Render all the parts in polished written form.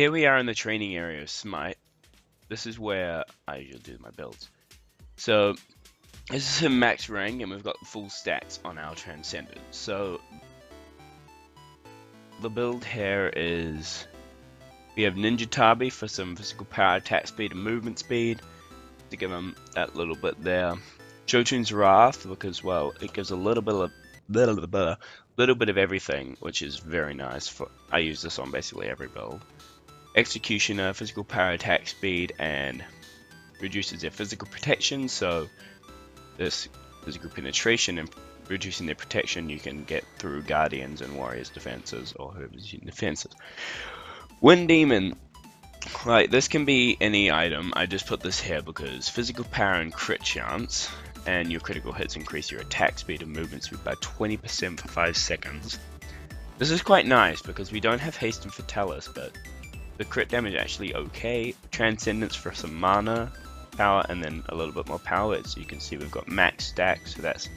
Here we are in the training area of SMITE. This is where I usually do my builds. So this is a max rank and we've got full stats on our Transcendent. So the build here is we have Ninja Tabi for some physical power, attack speed and movement speed to give him that little bit there. Jotun's Wrath because, well, it gives a little bit of everything, which is very nice. I use this on basically every build. Executioner, physical power, attack speed, and reduces their physical protection. So this physical penetration and reducing their protection you can get through Guardians and Warriors defenses, or whoever's using defenses. Wind Demon, right, this can be any item. I just put this here because physical power and crit chance, and your critical hits increase your attack speed and movement speed by 20% for 5 seconds. This is quite nice because we don't have haste and fatalis, but the crit damage actually okay. Transcendence for some mana power and then a little bit more power. As you can see, we've got max stack, so that's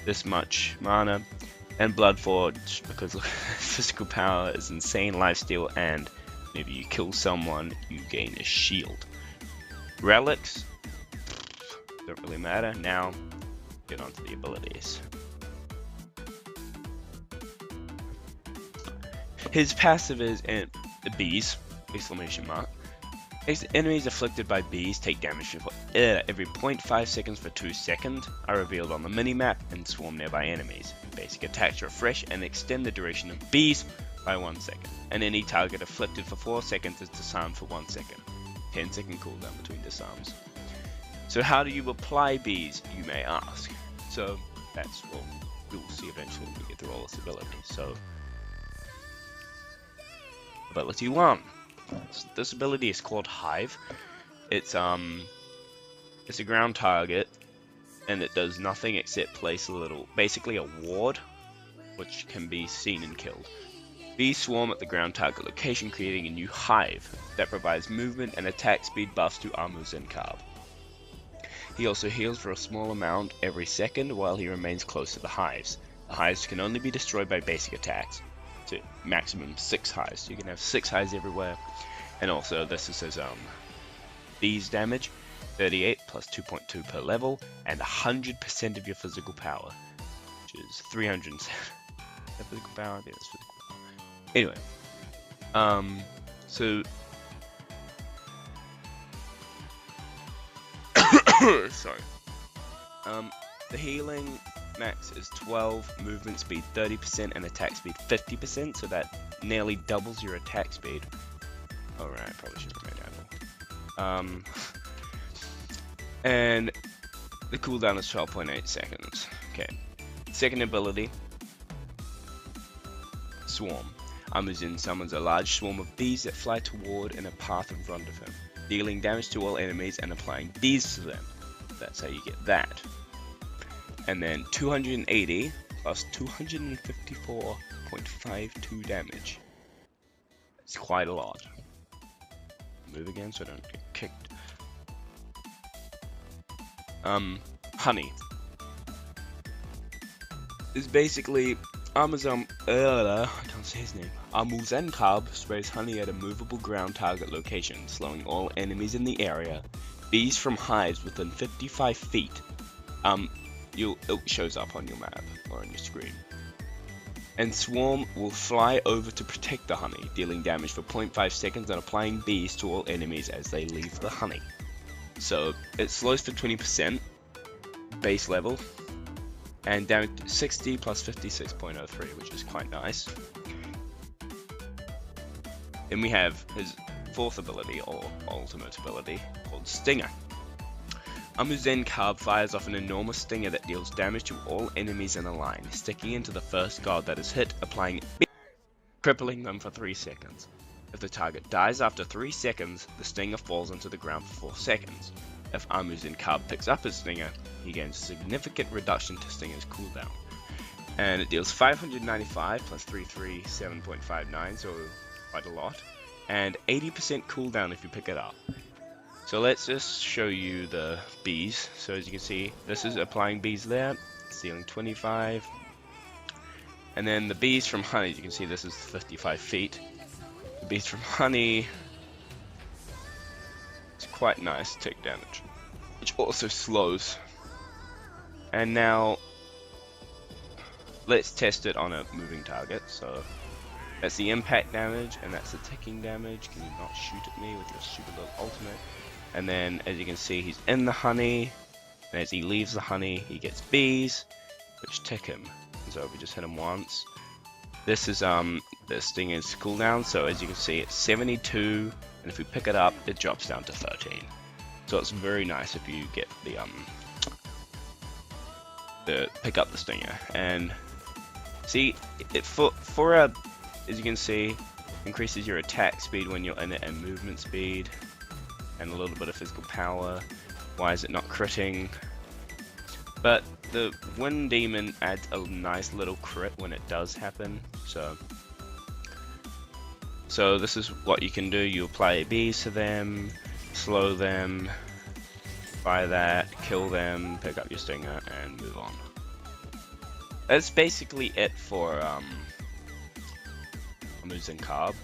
this much mana. And Bloodforge because look, physical power is insane, lifesteal, and whenever you kill someone you gain a shield. Relics don't really matter. Now get onto the abilities. His passive is bees, exclamation mark. Enemies afflicted by bees take damage for every 0.5 seconds for 2 seconds, are revealed on the minimap and swarm nearby enemies. Basic attacks refresh and extend the duration of bees by 1 second, and any target afflicted for 4 seconds is disarmed for 1 second. 10-second cooldown between disarms. So how do you apply bees, you may ask? So that's what you'll see eventually when we get through all this ability. So ability 1. This ability is called Hive. It's a ground target, and it does nothing except place a little, basically a ward, which can be seen and killed. Bees swarm at the ground target location, creating a new hive that provides movement and attack speed buffs to our Muzen. He also heals for a small amount every second while he remains close to the hives. The hives can only be destroyed by basic attacks. To maximum 6 hives. So you can have 6 hives everywhere. And also this is his bees damage, 38 plus 2.2 per level, and 100% of your physical power, which is 300 physical power. Yeah, that's physical power. Anyway, so sorry. The healing max is 12, movement speed 30%, and attack speed 50%, so that nearly doubles your attack speed. Alright, probably should have made that. And the cooldown is 12.8 seconds. Okay. Second ability, Swarm. Muzen summons a large swarm of bees that fly toward in a path in front of him, dealing damage to all enemies and applying bees to them. That's how you get that. And then 280 plus 254.52 damage. It's quite a lot. Move again so I don't get kicked. Honey is basically I can't say his name. Muzen sprays honey at a movable ground target location, slowing all enemies in the area. Bees from hives within 55 feet. It shows up on your map or on your screen. And Swarm will fly over to protect the honey, dealing damage for 0.5 seconds and applying bees to all enemies as they leave the honey. So it slows for 20% base level, and damage 60 plus 56.03, which is quite nice. Then we have his fourth ability, or ultimate ability, called Stinger. Muzen fires off an enormous stinger that deals damage to all enemies in a line, sticking into the first guard that is hit, applying crippling them for 3 seconds. If the target dies after 3 seconds, the stinger falls into the ground for 4 seconds. If Muzen picks up his stinger, he gains a significant reduction to stinger's cooldown. And it deals 595 plus 337.59, so quite a lot. And 80% cooldown if you pick it up. So let's just show you the bees. So as you can see, this is applying bees there, it's dealing 25. And then the bees from honey, you can see this is 55 feet. The bees from honey quite nice tick damage, which also slows. And now let's test it on a moving target. So that's the impact damage, and that's the ticking damage. Can you not shoot at me with your stupid little ultimate? And then, as you can see, he's in the honey, and as he leaves the honey, he gets bees, which tick him. So if we just hit him once, this is this thing is cooldown. So as you can see, it's 72, and if we pick it up, it drops down to 13. So it's very nice if you get the pick up the stinger. And see, it for a, as you can see, increases your attack speed when you're in it, and movement speed, and a little bit of physical power. Why is it not critting? But the Wind Demon adds a nice little crit when it does happen. So this is what you can do. You apply bees to them, slow them, buy that, kill them, pick up your stinger, and move on. That's basically it for Muzen Carb.